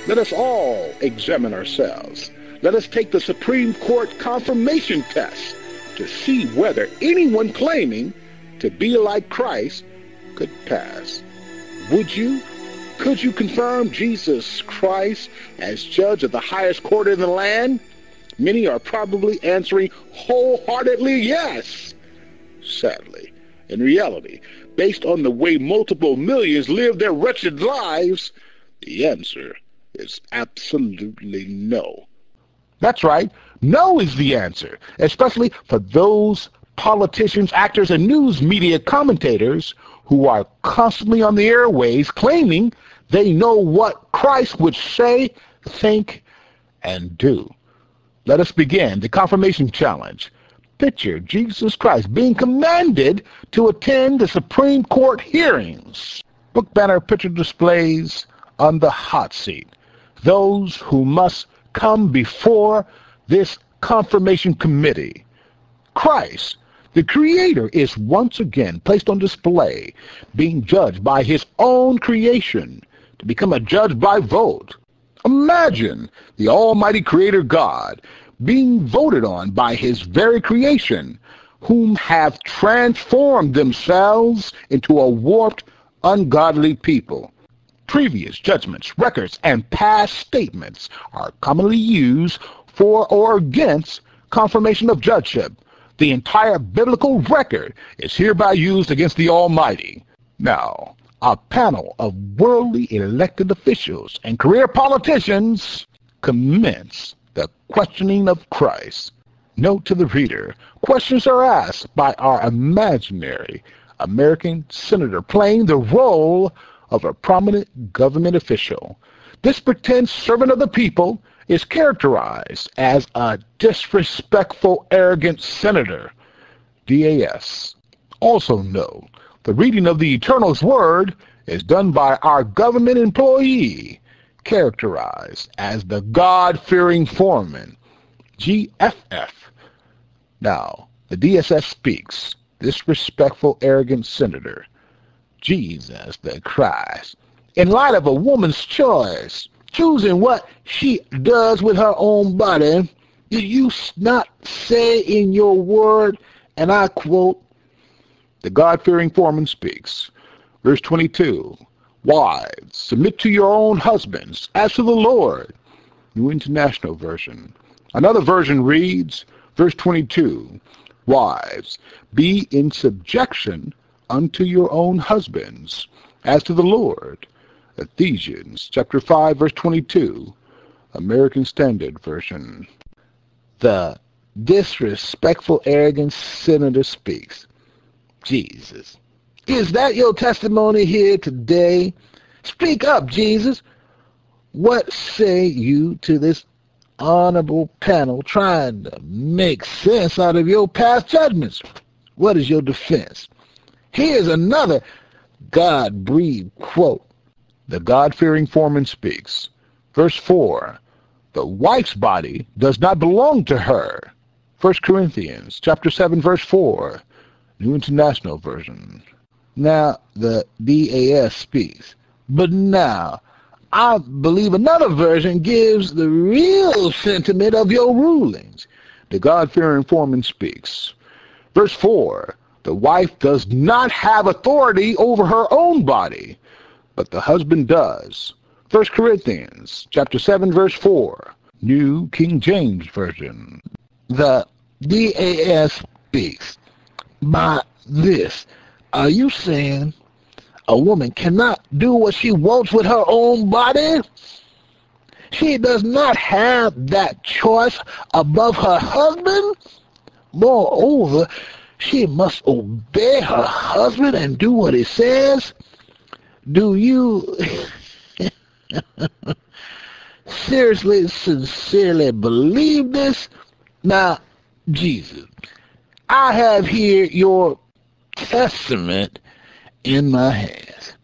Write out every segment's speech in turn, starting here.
Let us all examine ourselves. Let us take the Supreme Court confirmation test to see whether anyone claiming to be like Christ could pass. Would you? Could you confirm Jesus Christ as judge of the highest court in the land? Many are probably answering wholeheartedly yes. Sadly, in reality, based on the way multiple millions live their wretched lives, the answer is absolutely no. That's right. No is the answer, especially for those politicians, actors, and news media commentators who are constantly on the airways claiming they know what Christ would say, think, and do. Let us begin the confirmation challenge. Picture Jesus Christ being commanded to attend the Supreme Court hearings. Book banner picture displays on the hot seat those who must come before this confirmation committee. Christ, the Creator, is once again placed on display, being judged by his own creation to become a judge by vote. Imagine the Almighty Creator God being voted on by his very creation, whom have transformed themselves into a warped, ungodly people. Previous judgments, records, and past statements are commonly used for or against confirmation of judgeship. The entire biblical record is hereby used against the Almighty. Now, a panel of worldly elected officials and career politicians commence the questioning of Christ. Note to the reader, questions are asked by our imaginary American senator playing the role of a prominent government official. This pretend servant of the people is characterized as a disrespectful, arrogant senator, DAS. Also note, the reading of the Eternal's Word is done by our government employee, characterized as the God-fearing foreman, GFF. Now, the DSS speaks, disrespectful, arrogant senator, Jesus the Christ. In light of a woman's choice, choosing what she does with her own body, did you not say in your word, and I quote, the God-fearing foreman speaks. Verse 22, wives, submit to your own husbands, as to the Lord. New International Version. Another version reads, verse 22, wives, be in subjection unto your own husbands, as to the Lord. Ephesians chapter 5, verse 22, American Standard Version. The disrespectful, arrogant senator speaks. Jesus, is that your testimony here today? Speak up, Jesus. What say you to this honorable panel trying to make sense out of your past judgments? What is your defense? Here's another God-breathed quote. The God-fearing foreman speaks. Verse 4, the wife's body does not belong to her. 1 Corinthians chapter 7, verse 4, New International Version. Now the DAS speaks. But now, I believe another version gives the real sentiment of your rulings. The God-fearing foreman speaks. Verse 4, the wife does not have authority over her own body, but the husband does. 1 Corinthians chapter 7, verse 4, New King James Version. The DAS speaks. By this, are you saying a woman cannot do what she wants with her own body? She does not have that choice above her husband? Moreover, she must obey her husband and do what he says? Do you seriously, sincerely believe this? Now, Jesus, I have here your testament in my hands.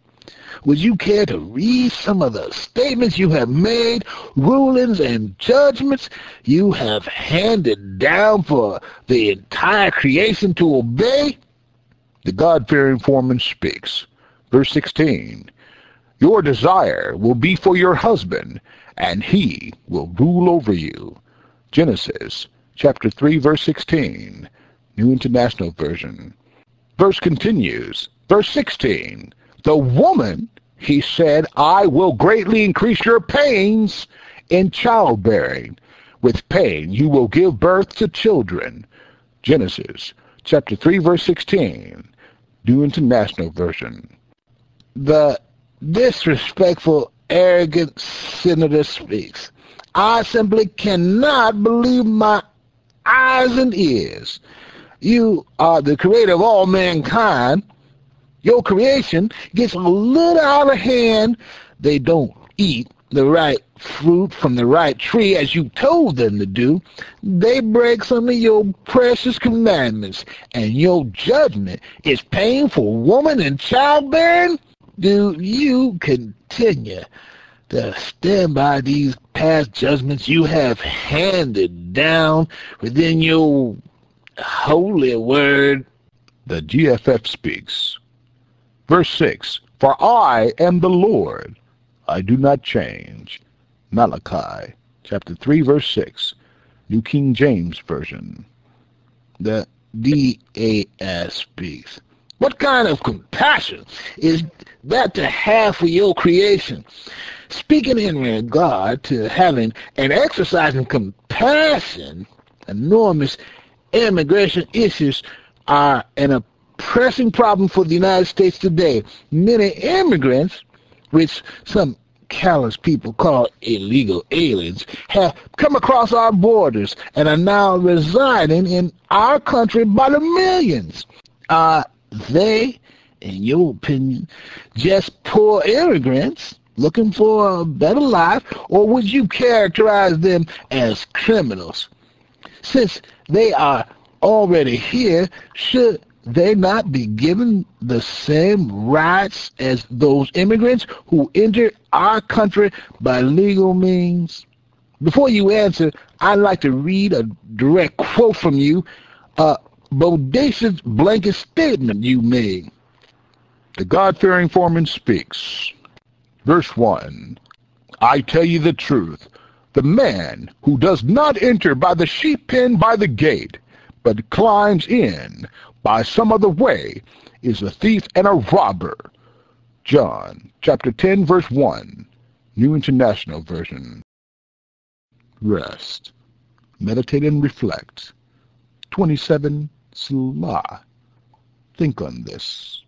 Would you care to read some of the statements you have made, rulings and judgments you have handed down for the entire creation to obey? The God-fearing foreman speaks. Verse 16, Your desire will be for your husband, and he will rule over you. Genesis chapter 3, verse 16, New International Version. Verse continues, verse 16, the woman, he said, I will greatly increase your pains in childbearing. With pain you will give birth to children. Genesis chapter 3, verse 16, New International Version. The disrespectful, arrogant senator speaks. I simply cannot believe my eyes and ears. You are the creator of all mankind. Your creation gets a little out of hand. They don't eat the right fruit from the right tree as you told them to do. They break some of your precious commandments, and your judgment is paying for woman and childbearing? Do you continue to stand by these past judgments you have handed down within your holy word? The GFF speaks. Verse 6, for I am the Lord, I do not change. Malachi chapter 3, verse 6, New King James Version. The DAS speaks. What kind of compassion is that to have for your creation? Speaking in regard to having and exercising compassion, enormous immigration issues are an pressing problem for the United States today. Many immigrants, which some callous people call illegal aliens, have come across our borders and are now residing in our country by the millions. Are they, in your opinion, just poor immigrants looking for a better life, or would you characterize them as criminals? Since they are already here, should they not be given the same rights as those immigrants who entered our country by legal means? Before you answer, I'd like to read a direct quote from you, a bodacious blanket statement you made. The God-fearing foreman speaks. Verse 1, I tell you the truth, the man who does not enter by the sheep pen by the gate, but climbs in by some other way, is a thief and a robber. John chapter 10, verse 1, New International Version. Rest, meditate and reflect. 27 Salah. Think on this.